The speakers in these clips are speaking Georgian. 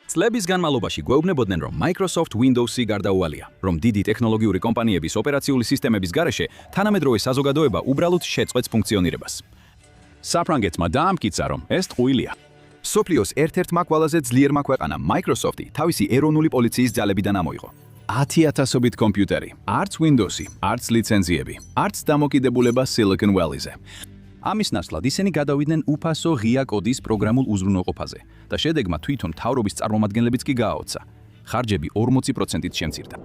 წლების განმავლობაში გვეუბნებოდნენ, რომ Microsoft Windows-ი გარდაუვალია, რომ დიდი ტექნოლოგიური კომპანიების ოპერაციული სისტემების გარეშე თანამედროვე საზოგადოება უბრალოდ შეწყვეტს ფუნქციონირებას. საფრანგეთმა დაამტკიცა, რომ ეს ტყუილია. სოფლიოს ერთ-ერთმა ყველაზე ძლიერმა ქვეყანა Microsoft-ი თავისი ეროვნული პოლიციის ძალებიდან ამოიღო. 10,000-ობით კომპიუტერი, არც Windows-ი, არც ლიცენზიები, არც დამოკიდებულება Silicon Valley-ზე. ამის ნაცვლად ისინი გადავიდნენ უფასო ღია კოდის პროგრამულ უზრუნველყოფაზე და შედეგმა თვითონ მთავრობის წარმომადგენლებიც კი გააოცა. ხარჯები 40%-ით შემცირდა.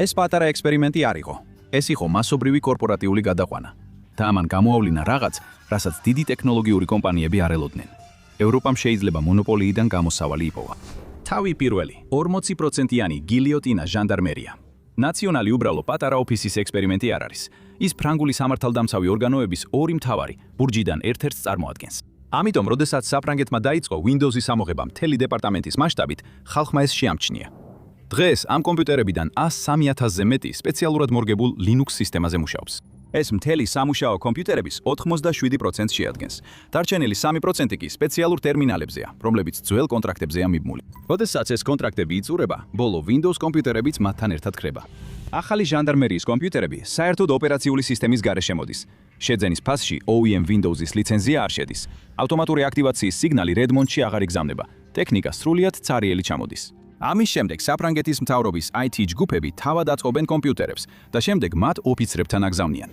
ეს პატარა ექსპერიმენტი არ იყო. ეს იყო მასობრივი კორპორატიული გადაყვანა. და ამან გამოავლინა რაღაც, რასაც დიდი ტექნოლოგიური კომპანიები არ ელოდნენ. ევროპამ შეიძლება მონოპოლიიდან გამოსავალი იპოვა. თავი პირველი, 40%-იანი გილიოტინა ჟანდარმერია. ნაციონალი უბრალო პატარა ოფისის ექსპერიმენტი არ არის. ის ფრანგული სამართალდამცავი ორგანოების ორი მთავარი ბურჯიდან ერთ-ერთს წარმოადგენს. ამიტომ, როდესაც საფრანგეთმა დაიწყო Windows-ის ამოღება მთელი დეპარტამენტის მასშტაბით, ხალხმა ეს შეამჩნია. დღეს ამ კომპიუტერებიდან 103,000-ზე მეტი სპეციალურად მორგებულ Linux სისტემაზე მუშაობს. ეს მთელი სამუშაო კომპიუტერების 87% შეადგენს. დარჩენილი 3% კი სპეციალურ ტერმინალებზეა, რომლებიც ძველ კონტრაქტებზეა მიბმული. როდესაც ეს კონტრაქტები იწურება, ბოლო Windows კომპიუტერებიც მათთან ერთად ხრება. ახალი ჟანდარმერიის კომპიუტერები საერთოდ ოპერაციული სისტემის გარეშე მოდის. შეძენის ფასში OEM Windows-ის ლიცენზია არ შედის. ავტომატური აქტივაციის სიგნალი Redmond-ში აღარ იგზავნება. ტექნიკა სრულიად ცარიელი ჩამოდის. ამის შემდეგ საფრანგეთის მთავრობის IT ჯგუფები თავად აწყობენ კომპიუტერებს და შემდეგ მათ ოფიცრებთან აგზავნიან.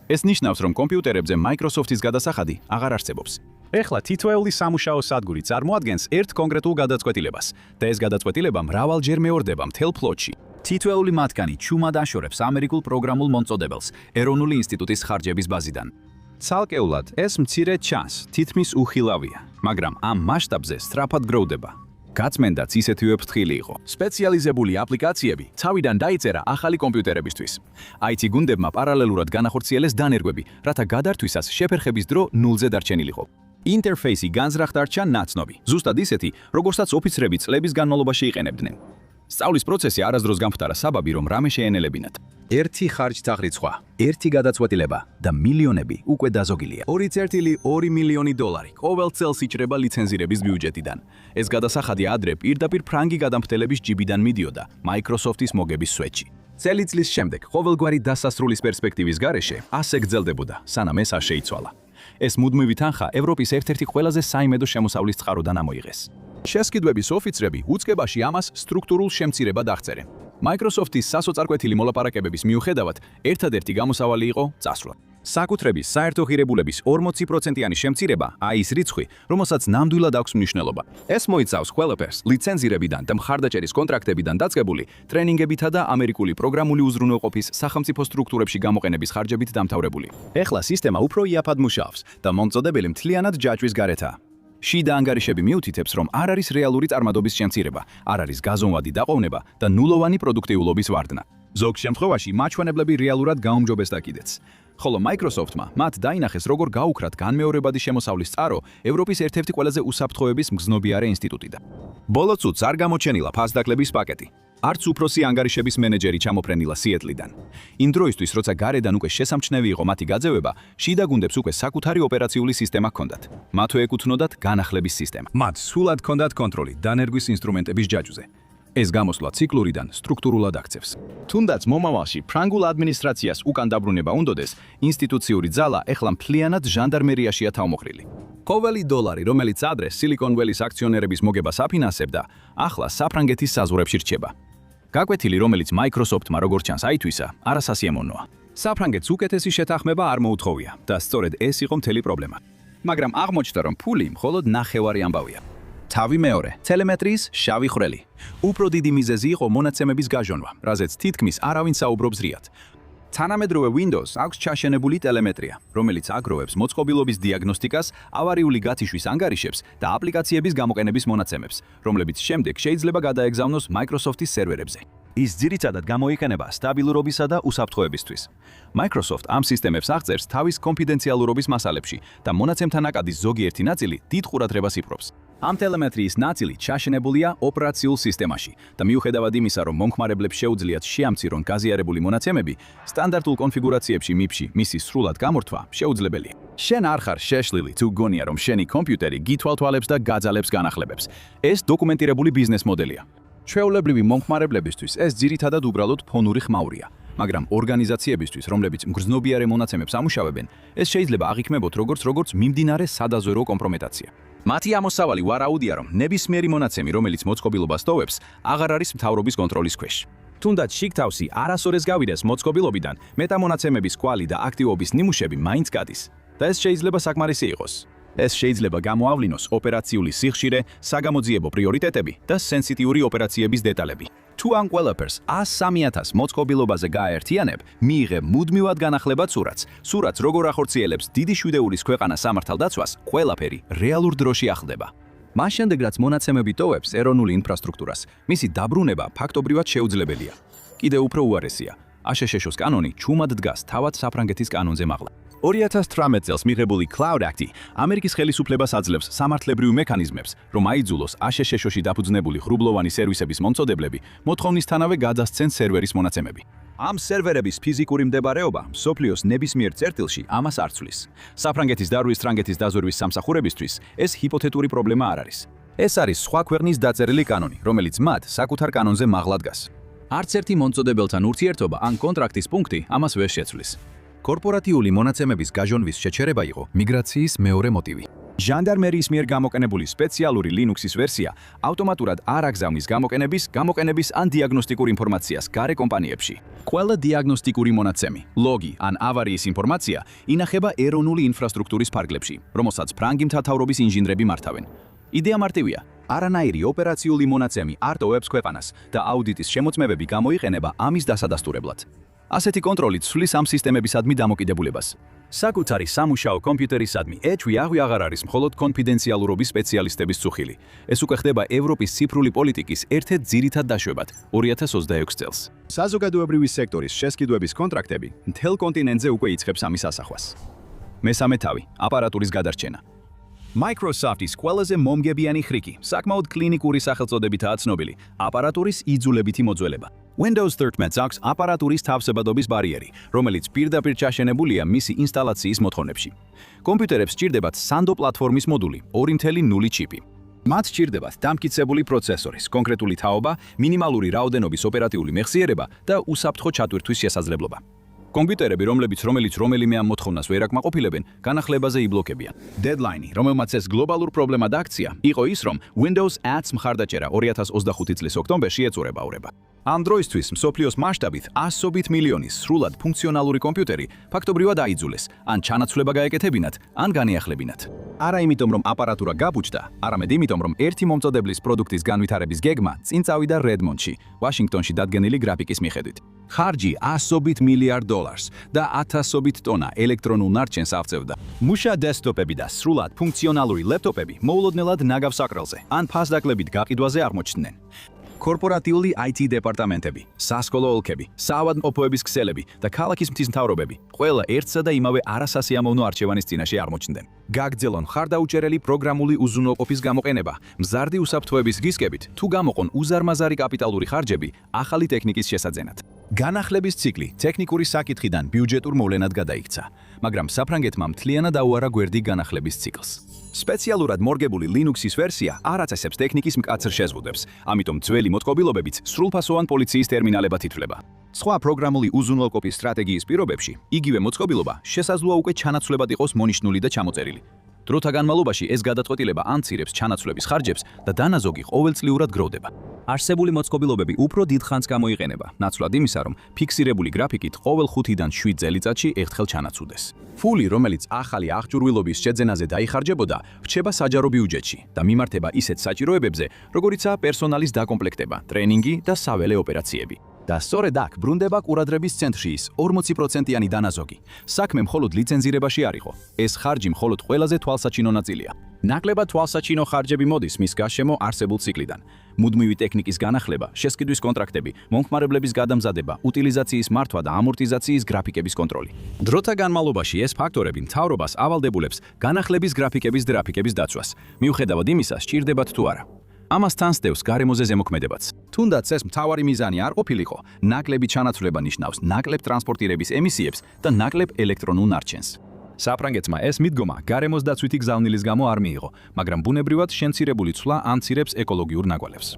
ეს ნიშნავს, რომ კომპიუტერებზე Microsoft-ის გადასახადი აღარ არსებობს. ეხლა თითოეული სამუშაო სადგური წარმოადგენს ერთ კონკრეტულ გადაწყვეტილებას და ეს გადაწყვეტილება მრავალჯერ მეორდება მთელ ფლოტში. თითოეული მათგანი ჩუმად აშორებს ამერიკულ პროგრამულ მომწოდებელს ეროვნული ინსტიტუტის ხარჯების ბაზიდან. ცალკეულად ეს მცირე ჩანს, თითქმის უხილავია, მაგრამ ამ მასშტაბზე სწრაფად გროვდება. გაწმენდაც ისეთივე ფრთხილი იყო. სპეციალიზებული აპლიკაციები თავიდან დაიწერა ახალი კომპიუტერებისთვის. IT გუნდებმა პარალელურად განახორციელეს დანერგვები, რათა გადართვისას შეფერხების დრო ნულზე დარჩენილიყო. ინტერფეისი განზრახ დარჩა ნაცნობი, ზუსტად ისეთი, როგორცაც ოფიცრები წლების განმავლობაში იყენებდნენ. სწავლის პროცესი არასდროს გამხდარა საბაბი, რომ რამე შეენელებინათ. ერთი ხარჯთაღრიცხვა, ერთი გადაწყვეტილება და მილიონები უკვე დაზოგილია. 2,2 მილიონი დოლარი ყოველ წელს იჭრება ლიცენზირების ბიუჯეტიდან. ეს გადასახადი ადრე პირდაპირ ფრანგი გადამფრთელების ჯიბიდან მიდიოდა Microsoft-ის მოგების სვეტში. წელიწლის შემდეგ ყოველგვარი დასასრულის პერსპექტივის გარეშე ასე გრძელდებოდა, სანამ ეს არ შეიცვალა. ეს მუდმივი თანხა ევროპის ერთ-ერთი ყველაზე საიმედო შემოსავლის წყაროდან ამოიღეს. შესყიდვების ოფიცრები უწყებაში ამას სტრუქტურულ შემცირებად აღწერენ. Microsoft-ის სასოწარკვეთილი მოლაპარაკებების მიუხედავად, ერთადერთი გამოსავალი იყო წასვლა. საკუთრების საერთო ღირებულების 40%-იანი შემცირება ის რიცხვი, რომელსაც ნამდვილად აქვს მნიშვნელობა. ეს მოიცავს ყველაფერს ლიცენზირებიდან და მხარდაჭერის კონტრაქტებიდან დაწყებული ტრენინგებითა და ამერიკული პროგრამული უზრუნველყოფის სახელმწიფო სტრუქტურებში გამოყენების ხარჯებით დამთავრებული. ეხლა სისტემა უფრო იაფად მუშაობს და მომწოდებელი მთლიანად ჯაჭვის გარეთაა. შიდა ანგარიშები მიუთითებს, რომ არ არის რეალური წარმადობის შემცირება, არ არის გაზომვადი დაყოვნება და ნულოვანი პროდუქტიულობის ვარდნა. ზოგ შემთხვევაში მაჩვენებლები რეალურად გაუმჯობესდა კიდეც. ხოლო Microsoft-მა მათ დაინახეს, როგორ გაუქრათ განმეორებადი შემოსავლის წყარო ევროპის ერთ-ერთი ყველაზე უსაფრთხოების მგზნობიარე ინსტიტუტიდან. ბოლო წუთს არ გამოჩენილა ფასდაკლების პაკეტი. არც უფროსი ანგარიშების მენეჯერი ჩამოფრენილა სიეტლიდან. იმ დროისთვის, როცა გარედან უკვე შესამჩნევი იყო მათი გაძევება, შიდა გუნდებს უკვე საკუთარი ოპერაციული სისტემა ჰქონდათ. მათვე ეკუთვნოდათ განახლების სისტემა. მათ სულად ჰქონდათ კონტროლი დანერგვის ინსტრუმენტების ჯაჭვზე. ეს გამოსვლა ციკლურიდან სტრუქტურულად აქცევს. თუნდაც მომავალში ფრანგულ ადმინისტრაციას უკან დაბრუნება უნდოდეს, ინსტიტუციური ძალა ეხლა მთლიანად ჟანდარმერიაშია თავმოყრილი. ყოველი დოლარი, რომელიც ადრე Silicon Valley-ის აქციონერების მოგებას აფინანსებდა, ახლა საფრანგეთის საზღვრებში რჩება. გაკვეთილი, რომელიც Microsoft-მა როგორც ჩანს აითვისა, არასასიამოვნოა. საფრანგეთს უკეთესი შეთანხმება არ მოუთხოვია და სწორედ ეს იყო მთელი პრობლემა. მაგრამ აღმოჩნდა, რომ ფული მხოლოდ ნახევარი ამბავია. თავი მეორე, ტელემეტრიის შავი ხვრელი. უფრო დიდი მიზეზი იყო მონაცემების გაჟონვა, რაზეც თითქმის არავინ საუბრობს რიად. თანამედროვე Windows აქვს ჩაშენებული ტელემეტრია, რომელიც აგროვებს მოწყობილობის დიაგნოსტიკას, ავარიული გათიშვის ანგარიშებს და აპლიკაციების გამოყენების მონაცემებს, რომლებიც შემდეგ შეიძლება გადაეგზავნოს Microsoft-ის სერვერებზე. ის ძირითადად გამოიყენება სტაბილურობისა და უსაფრთხოებისთვის. Microsoft ამ სისტემებს აღწერს თავის კონფიდენციალურობის მასალებში და მონაცემთა ნაკადის ზოგიერთი ნაწილი დიდ ყურადღებას იპყრობს. ამ ტელემეტრიის ნაწილი ჩაშენებულია ოპერაციულ სისტემაში და მიუხედავად იმისა, რომ მომხმარებლებს შეუძლიათ შეამცირონ გაზიარებული მონაცემები, სტანდარტულ კონფიგურაციებში MIB-ში მისი სრულად გამორთვა შეუძლებელია. შენ არ ხარ შეშლილი თუ გონია, რომ შენი კომპიუტერი გითვალთვალებს და გაძალებს განახლებებს. ეს დოკუმენტირებული ბიზნეს მოდელია. ჩვეულებრივი მომხმარებლებისთვის ეს ძირითადად უბრალოდ ფონური ხმაურია, მაგრამ ორგანიზაციებისთვის, რომლებიც მგრძნობიარე მონაცემებს ამუშავებენ, ეს შეიძლება აღიქმებოთ როგორც მიმდინარე სადაზვერვო კომპრომეტაცია. მათი ამოსავალი ვარაუდია, რომ ნებისმიერი მონაცემი, რომელიც მოწყობილობას ტოვებს, აღარ არის მთავრობის კონტროლის ქვეშ. თუნდაც შიგთავსი არასოდეს გავიდეს მოწყობილობიდან, მეტამონაცემების კვალი და აქტივობის ნიმუშები მაინც გადის. და ეს შეიძლება საკმარისი იყოს. ეს შეიძლება გამოავლინოს ოპერაციული სიხშირე, საგამოძიებო პრიორიტეტები და სენსიტიური ოპერაციების დეტალები. თუ ამ ყველაფერს 103,000 მოწყობილობაზე გააერთიანებ, მიიღებ მუდმივად განახლებად სურათს როგორ ახორციელებს დიდი შვიდეულის ქვეყანა სამართალდაცვას, ყველაფერი რეალურ დროში ახლდება. მას შემდეგ რაც მონაცემები ტოვებს ეროვნული ინფრასტრუქტურას, მისი დაბრუნება ფაქტობრივად შეუძლებელია. კიდევ უფრო უარესია, აშშ-ს კანონი ჩუმად დგას თავად საფრანგეთის კანონზე მაღლა. 2018 წელს მიღებული Cloud Act-ი ამერიკის ხელისუფლებას აძლევს სამართლებრივ მექანიზმებს, რომ აიძულოს აშშ-ში დაფუძნებული ღრუბლოვანი სერვისების მომწოდებლები მოთხოვნისთანავე გადასცენ სერვერის მონაცემები. ამ სერვერების ფიზიკური მდებარეობა მსოფლიოს ნებისმიერ წერტილში ამას არ ცვლის. საფრანგეთის და რუსეთის დაზვერვის სამსახურებისთვის ეს ჰიპოთეტური პრობლემა არ არის. ეს არის სხვა ქვეყნის დაწერილი კანონი, რომელიც მათ საკუთარ კანონზე მაღლა დგას. არც ერთი მომწოდებელთან ურთიერთობა ან კონტრაქტის პუნქტი ამას ვერ შეცვლის. კორპორატიული მონაცემების გაჟონვის შეჩერება იყო მიგრაციის მეორე მოტივი. ჟანდარმერიის მიერ გამოყენებული სპეციალური Linux-ის ვერსია ავტომატურად არ აგზავნის გამოყენების ან დიაგნოსტიკურ ინფორმაციას გარე კომპანიებში. ყველა დიაგნოსტიკური მონაცემი, ლოგი ან ავარიის ინფორმაცია ინახება ეროვნული ინფრასტრუქტურის ფარგლებში, რომელსაც ფრანგი მთავრობის ინჟინრები მართავენ. იდეა მარტივია. არანაირი ოპერაციული მონაცემი არ ტოვებს ქვეყანას და აუდიტის შემოწმებები გამოიყენება ამის დასადასტურებლად. ასეთი კონტროლით ცვლის ამ სისტემებისადმი დამოკიდებულებას. საკუთარი სამუშაო კომპიუტერისადმი ეჭვი აღარ არის მხოლოდ კონფიდენციალურობის სპეციალისტების წუხილი. ეს უკვე ხდება ევროპის ციფრული პოლიტიკის ერთ-ერთ ძირითად დაშვებად 2026 წელს. საზოგადოებრივი სექტორის შესყიდვების კონტრაქტები მთელ კონტინენტზე უკვე იწყებს ამის ასახვას. მესამე თავი, აპარატურის გადარჩენა. Microsoft-ის ყველაზე მომგებიანი ხრიკი, საკმაოდ კლინიკური სახელწოდებითაა ცნობილი, აპარატურის იძულებითი მოძველება. Windows 13 აქვს აპარატურის თავსებადობის ბარიერი, რომელიც პირდაპირ ჩაშენებულია მისი ინსტალაციის მოთხოვნებში. კომპიუტერებს სჭირდებათ Sando პლატფორმის მოდული, 2.0 ჩიპი. მათ სჭირდებათ დამტკიცებული პროცესორის, კონკრეტული თაობა, მინიმალური რაოდენობის ოპერატიული მეხსიერება და უსაფრთხო ჩატვირთვის შესაძლებლობა. კომპიუტერები, რომელიც რომელიმე ამ მოთხოვნას ვერ აკმაყოფილებენ, განახლებაზე იბლოკებიან. Deadline-ი, რომელმაც ეს გლობალურ პრობლემად აქცია, იყო ის, რომ Windows Ads მხარდაჭერა 2025 წლის ოქტომბერში ეწურებაურება. ამ დროისთვის მსოფლიოს მასშტაბით 100 მილიონის სრულად ფუნქციონალური კომპიუტერი ფაქტობრივად აიძულეს, ან ჩანაცვლება გაეკეთებინათ, ან განიახლებინათ. არა იმიტომ, რომ აპარატურა გაბუჯდა, არამედ იმიტომ, რომ ერთი მომწოდებლის პროდუქტის განვითარების გეგმა წინ წავიდა Redmond-ში, ვაშინგტონში დადგენილი გრაფიკის მიხედვით. ხარჯი 100 მილიარდ დოლარს და 1000 ტონა ელექტრონულ ნარჩენს ავწევდა. მუშა დესკტოპები და სრულად ფუნქციონალური ლეპტოპები მოულოდნელად ნაგავ საკრელზე ან ფასდაკლებით გაყიდვაზე აღმოჩნდნენ. კორპორატიული IT დეპარტამენტები, სასკოლო ოლქები, საავადმყოფოების ქსელები და ქალაქის მთისმთავრობები ყველა ერთსა და იმავე არასასიამოვნო არჩევანის წინაშე აღმოჩნდნენ. გაგრძელონ ხარდაუჭერელი პროგრამული უზრუნველყოფის გამოყენება, მზარდი უსაფრთხოების რისკებით, თუ გამოყონ უზარმაზარი კაპიტალური ხარჯები ახალი ტექნიკის შესაძენად. განახლების ციკლი ტექნიკური საკითხიდან ბიუჯეტურ მოვლენად გადაიქცა, მაგრამ საფრანგეთმა მთლიანად აუარა გვერდი განახლების ციკლს. სპეციალურად მორგებული Linux-ის ვერსია არ აწესებს ტექნიკის მკაცრ შეზღუდვებს, ამიტომ ძველი მოწყობილობებიც სრულფასოვან პოლიციის ტერმინალებად ითვლება. სხვა პროგრამული უზრუნველყოფის სტრატეგიის პირობებში იგივე მოწყობილობა შესაძლოა უკვე ჩანაცვლებად იყოს მონიშნული და ჩამოწერილი. დროთა განმავლობაში ეს გადაწყვეტილება ამცირებს ჩანაცვლების ხარჯებს და დანაზოგი ყოველწლიურად გროვდება. არსებული მოწყობილობები უფრო დიდ ხანს გამოიყენება, ნაცვლად იმისა, რომ ფიქსირებული გრაფიკით ყოველ 5-დან 7 წელიწადში ერთხელ ჩანაცვდეს. ფული, რომელიც ახალი აღჭურვილობის შეძენაზე დაიხარჯებოდა, რჩება საჯარო ბიუჯეტში და მიმართება ისეთ საჭიროებებზე, როგორიცაა პერსონალის დაკომპლექტება, ტრენინგი და საველე ოპერაციები. და სწორედ აქ ბრუნდება ყურადღების ცენტრში ის 40%-იანი დანაზოგი. საქმე მხოლოდ ლიცენზირებაში არ იყო. ეს ხარჯი მხოლოდ ყველაზე თვალსაჩინო ნაწილია. ნაკლებად თვალსაჩინო ხარჯები მოდის მის გარშემო არსებულ ციკლიდან. მუდმივი ტექნიკის განახლება, შესყიდვის კონტრაქტები, მომხმარებლების გადამზადება, utilizatsiis მართვა და ამორტიზაციის გრაფიკების კონტროლი. დროთა განმავლობაში ეს ფაქტორები მთავრობას ავალდებულებს განახლების გრაფიკების დაცვას, მიუხედავად იმისა, სჭირდებათ თუ არა. ამასთან სდევს გარემოზე ზემოქმედებაც. თუნდაც ეს მთავარი მიზანი არ ყოფილიყო, ნაკლები ჩანაცვლება ნიშნავს ნაკლებ ტრანსპორტირების ემისიებს და ნაკლებ ელექტრონულ ნარჩენს. საფრანგეთმა ეს მიდგომა გარემოს დაცვითი გზავნილის გამო არ მიიღო, მაგრამ ბუნებრივად შემცირებული ცვლა ამცირებს ეკოლოგიურ ნაკვალევს.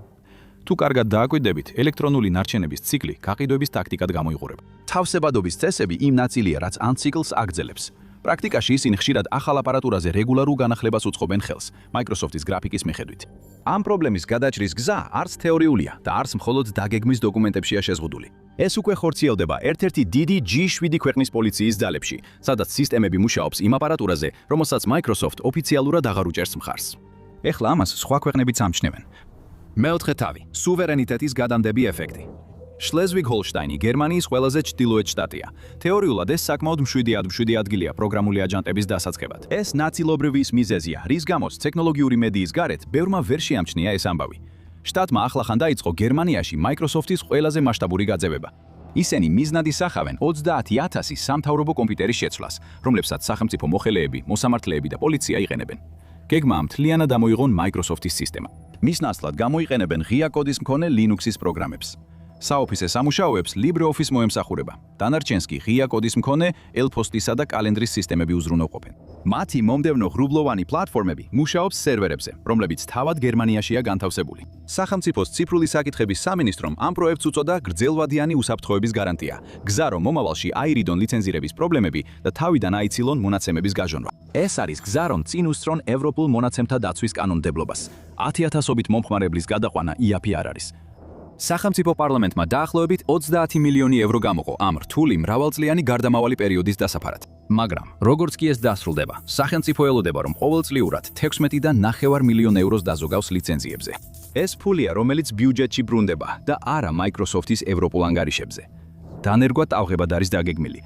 თუ კარგად დააკვირდებით, ელექტრონული ნარჩენების ციკლი გაყიდვების ტაქტიკად გამოიყურება. თავსებადობის წესები იმ ნაწილია, რაც ამ ციკლს აგრძელებს. პრაქტიკაში ისინი ხშირად ახალ აპარატურაზე რეგულარულ განახლებას უწყობენ ხელს, Microsoft-ის გრაფიკის მიხედვით. ამ პრობლემის გადაჭრის გზა არც თეორიულია და არც მხოლოდ დაგეგმვის დოკუმენტებშია შეზღუდული. ეს უკვე ხორციელდება ერთ-ერთი დიდი G7 ქვეყნის პოლიციის ძალებში, სადაც სისტემები მუშაობს იმ აპარატურაზე, რომელსაც Microsoft ოფიციალურად აღარ უჭერს მხარს. ეხლა ამას სხვა ქვეყნებიც ამჩნევენ. მეოთხე თავი, სუვერენიტეტის გადამდები ეფექტი. შლეზვიგ-ჰოლშტაინი გერმანიის ყველაზე ჩრდილოეთ შტატია. თეორიულად ეს საკმაოდ მშვიდი ადგილია პროგრამული აჯანყების დასაწყებად. ეს ნაწილობრივ ის მიზეზია, რის გამოც ტექნოლოგიური მედიის გარეთ ბევრმა ვერ შეამჩნია ეს ამბავი. შტატმა ახლახან დაიწყო გერმანიაში Microsoft-ის ყველაზე მასშტაბური გაძევება. ისინი მიზნად ისახავენ 30,000 სამთავრობო კომპიუტერის შეცვლას, რომლებსაც სახელმწიფო მოხელეები, მოსამართლეები და პოლიცია იყენებენ. გეგმა მთლიანად ამოიღონ Microsoft-ის სისტემა. მის ნაცვლად გამოიყენებენ ღია კოდის მქონე Linux-ის პროგრამებს. საოფისე სამუშაოებს LibreOffice მოემსახურება. დანარჩენს კი ღია კოდის მქონე ელფოსტისა და კალენდრის სისტემები უზრუნველყოფენ. მათი მომდევნო ღრუბლოვანი პლატფორმები მუშაობს სერვერებზე, რომლებიც თავად გერმანიაშია განთავსებული. სახელმწიფოს ციფრული საკითხების სამინისტრომ ამ პროექტს უწოდა გრძელვადიანი უსაფრთხოების გარანტია. გზა რომ მომავალში აირიდონ ლიცენზირების პრობლემები და თავიდან აიცილონ მონაცემების გაჟონვა. ეს არის გზა რომ წინ უსწრონ ევროპულ მონაცემთა დაცვის კანონმდებლობას. 10,000-ობით მომხმარებლის გადაყვანა იაფი არ არის. სახელმწიფო პარლამენტმა დაახლოებით 20 მილიონი ევრო გამოყო ამ რთული მრავალწლიანი გარდამავალი პერიოდის დასაფარად. მაგრამ, როგორც კი ეს დასრულდება, სახელმწიფო ელოდება, რომ ყოველწლიურად 16,9 მილიონ ევროს დაზოგავს ლიცენზიებზე. ეს ფულია, რომელიც ბიუჯეტში ბრუნდება და არა Microsoft-ის ევროპულ ანგარიშებზე. დანერგვა ტალღებად არის დაგეგმილი.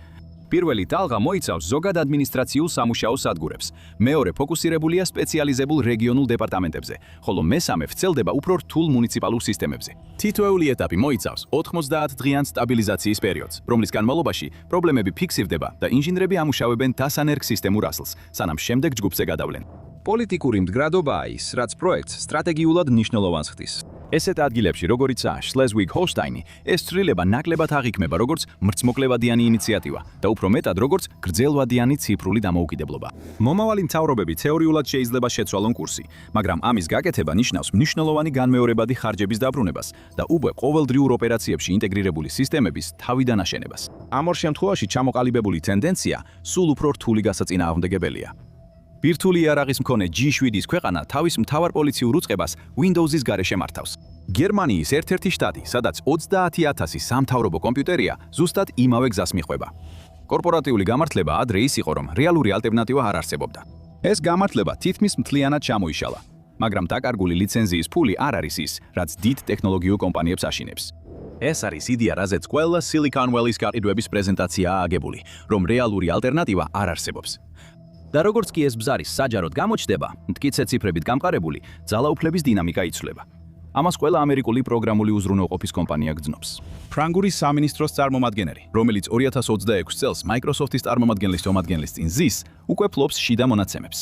პირველი ტალღა მოიცავს ზოგად ადმინისტრაციულ სამუშაო სადგურებს, მეორე ფოკუსირებულია სპეციალიზებულ რეგიონულ დეპარტამენტებზე, ხოლო მესამე ვრცელდება უფრო რთულ მუნიციპალურ სისტემებზე. თითოეული ეტაპი მოიცავს 90 დღიან სტაბილიზაციის პერიოდს, რომლის განმავლობაში პრობლემები ფიქსირდება და ინჟინრები ამუშავებენ დასანერგ სისტემურ ასლს, სანამ შემდეგ ჯგუფზე გადავლენ. პოლიტიკური მდგრადობაა ის, რაც პროექტს სტრატეგიულად მნიშვნელოვანს ხდის. ესეთ ადგილებში, როგორიცაა შლეზვიგ-ჰოლშტაინი, ეს ცვლილება ნაკლებად აღიქმება როგორც მრცმოკლევადიანი ინიციატივა და უფრო მეტად როგორც გრძელვადიანი ციფრული დამოუკიდებლობა. მომავალი მთავრობები თეორიულად შეიძლება შეცვალონ კურსი, მაგრამ ამის გაკეთება ნიშნავს მნიშვნელოვანი განმეორებადი ხარჯების დაბრუნებას და უკვე ყოველდღიურ ოპერაციებში ინტეგრირებული სისტემების თავიდან აშენებას. ამ ორ შემთხვევაში ჩამოყალიბებული ტენდენცია სულ უფრო რთული გასაწინააღმდეგებელია. ბირთვული იარაღის მქონე G7-ის ქვეყანა თავის მთავარ პოლიციურ უწყებას Windows-ის გარეშე მართავს. გერმანიის ერთ-ერთი შტატი, სადაც 30,000 სამთავრობო კომპიუტერია, ზუსტად იმავე გზას მიხვება. კორპორატიული გამართლება ადრე ის იყო, რომ რეალური ალტერნატივა არ არსებობდა. ეს გამართლება თითქმის მთლიანად ჩამოიშალა, მაგრამ დაკარგული ლიცენზიის ფული არ არის ის, რაც დიდ ტექნოლოგიურ კომპანიებს აშინებს. ეს არის იდეა, რაზეც ყველა Silicon Valley-ის გაყიდვების პრეზენტაციაა აგებული, რომ რეალური ალტერნატივა არ არსებობს. და როგორც კი ეს ბზარი საჯაროდ გამოჩნდება, მტკიცე ციფრებით გამყარებული, ძალაუფლების დინამიკა იცვლება. ამას ყველა ამერიკული პროგრამული უზრუნველყოფის კომპანია გძნობს. ფრანგული სამინისტროს წარმომადგენელი, რომელიც 2026 წელს Microsoft-ის წარმომადგენლის თომადგენლის წინ ზის, უკვე ფლობს შიდა მონაცემებს.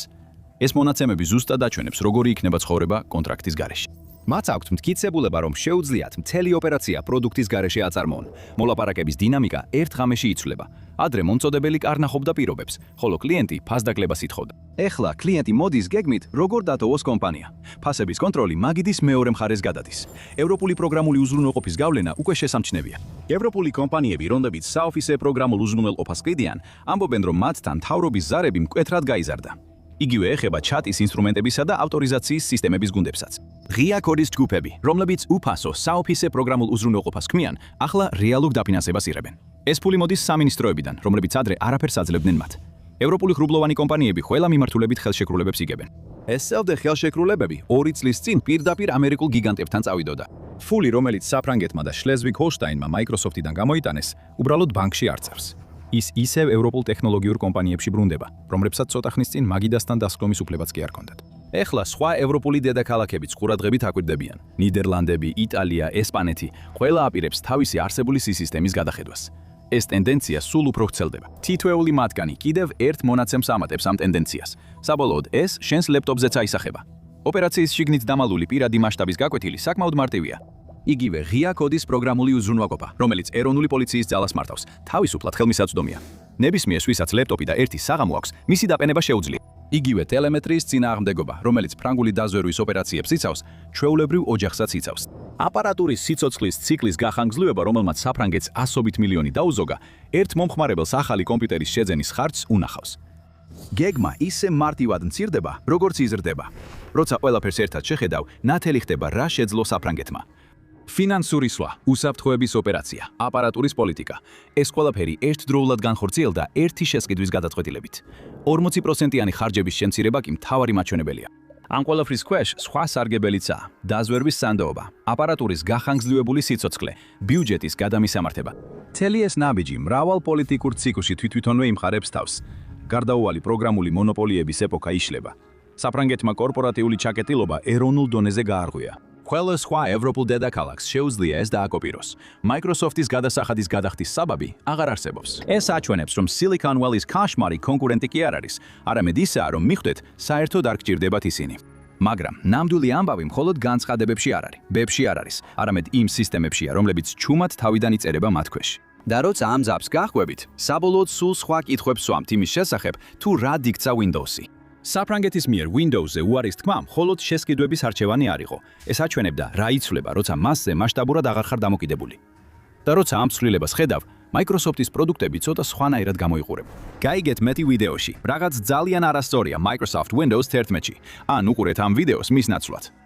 ეს მონაცემები ზუსტად აჩვენებს, როგორი იქნება ცხოვრება კონტრაქტის გარეშე. მათ აქვთ მტკიცებულება, რომ შეუძლიათ მთელი ოპერაცია პროდუქტის გარეშე აწარმოონ. მოლაპარაკების დინამიკა ერთ ღამეში იცვლება. ადრე მომწოდებელი კარნახობდა პირობებს, ხოლო კლიენტი ფასდაკლებას ითხოვდა. ეხლა კლიენტი მოდის გეგმით, როგორ დატოვოს კომპანია. ფასების კონტროლი მაგიდის მეორე მხარეს გადადის. ევროპული პროგრამული უზრუნველყოფის გავლენა უკვე შესამჩნევია. ევროპული კომპანიები, რომლებიც საოფისე პროგრამულ უზრუნველყოფას ყიდიან, ამბობენ, რომ მათთან მთავრობის ზარები მკვეთრად გაიზარდა. იგივე ეხება ჩატის ინსტრუმენტებისა და ავტორიზაციის სისტემების გუნდებსაც. ღია კოდის ჯგუფები, რომლებიც უფასო საოფისე პროგრამულ უზრუნველყოფას ქმნიან, ახლა რეალურ დაფინანსებას იღებენ. ეს ფული მოდის სამინისტროებიდან, რომლებიც ადრე არაფერს აძლევდნენ მათ. ევროპული ღრუბლოვანი კომპანიები ყველა მიმართულებით ხელშეკრულებებს იგებენ. ესევდე ხელშეკრულებები 2 წლის წინ პირდაპირ ამერიკულ გიგანტებთან წავიდოდა. ფული, რომელიც საფრანგეთმა და შლეზვიგ-ჰოლშტაინმა Microsoft-იდან გამოიტანეს, უბრალოდ ბანკში არ წევს. ის ისევ ევროპულ ტექნოლოგიურ კომპანიებში ბრუნდება, რომლებსაც ცოტა ხნის წინ მაგიდასთან დასხდომის უფლებაც კი არ ჰქონდათ. ეხლა სხვა ევროპული დედაქალაქებიც ყურადღებით აკვირდებიან. ნიდერლანდები, იტალია, ესპანეთი ყველა აპირებს თავისი არსებული სისტემის გადახედვას. ეს ტენდენცია სულ უფრო ვრცელდება. თითოეული მათგანი კიდევ ერთ მონაცემს ამატებს ამ ტენდენციას. საბოლოოდ ეს შენს ლეპტოპზეც აისახება. ოპერაციის შიგნით დამალული პირადი მასშტაბის გაკვეთილი საკმაოდ მარტივია. იგივე ღია კოდის პროგრამული უზრუნველყოფა, რომელიც ეროვნული პოლიციის ძალას მართავს, თავისუფლად ხელმისაწვდომია. ნებისმიერს, ვისაც ლეპტოპი და ერთი საღამო აქვს, მისი დაპენება შეუძლია. იგივე ტელემეტრიის წინააღმდეგობა, რომელიც ფრანგული დაზვერვის ოპერაციებს იცავს, ჩვეულებრივ ოჯახსაც იცავს. აპარატურის სიცოცხლის ციკლის გახანგრძლივება, რომელმაც საფრანგეთს ასობით მილიონი დაუზოგა, ერთ მომხმარებელს ახალი კომპიუტერის შეძენის ხარჯს უნახავს. გეგმა ისე მარტივად მცირდება, როგორც იზრდება. როცა ყველაფერს ერთად შეხედავ, ნათელი ხდება რა შეძლო საფრანგეთმა. ფინანსური სვლა, უსაფრთხოების ოპერაცია, აპარატურის პოლიტიკა. ეს ყველაფერი ერთდროულად განხორციელდა ერთი შესყიდვის გადაწყვეტილებით. 40%-იანი ხარჯების შემცირება კი მთავარი მაჩვენებელია. ამ ყველაფრის ქვეშ სხვა სარგებელიცაა: დაზვერვის სანდოობა, აპარატურის გახანგრძლივებული სიცოცხლე, ბიუჯეტის გადამისამართება. მთელი ეს ნაბიჯი მრავალ პოლიტიკურ ციკლში თვითონვე იმხარებს თავს. გარდაუვალი პროგრამული მონოპოლიების ეპოქა იშლება. საფრანგეთმა კორპორატიული ჩაკეტილობა ეროვნულ დონეზე გაარღვია. ყველა სხვა ევროპულ დედაქალაქს შეუძლია ეს დააკოპიროს. Microsoft-ის გადასახადის გადახდის საბაბი აღარ არსებობს. ეს აჩვენებს, რომ Silicon Valley-ის ქაშმარი კონკურენტი კი არ არის, არამედ ისაა, რომ მიხვდეთ, საერთოდ არ გჭირდებათ ისინი. მაგრამ ნამდვილი ამბავი მხოლოდ განცხადებებში არ არის, ბებში არ არის, არამედ იმ სისტემებშია, რომლებიც ჩუმად თავიდან იწერება მათ ქვეშ. და როცა ამ ზაბს გახვევით, საბოლოოდ სულ სხვა კითხვებს ვსვამთ იმის შესახებ, თუ რა დიქცა Windows-ი. საფრანგეთის მიერ Windows-ზე უარის თქმა მხოლოდ შესყიდვების არჩევანი არ იყო. ეს აჩვენებდა, რა იცვლება, როცა მასზე მასშტაბურად აღარ ხარ დამოკიდებული. და როცა ამ ცვლილებას ხედავ, Microsoft-ის პროდუქტები ცოტა სხვანაირად გამოიყურებ. გაიგეთ მეტი ვიდეოში, რაღაც ძალიან არასწორია Microsoft Windows 11-ში. ან უყურეთ ამ ვიდეოს მის ნაცვლად.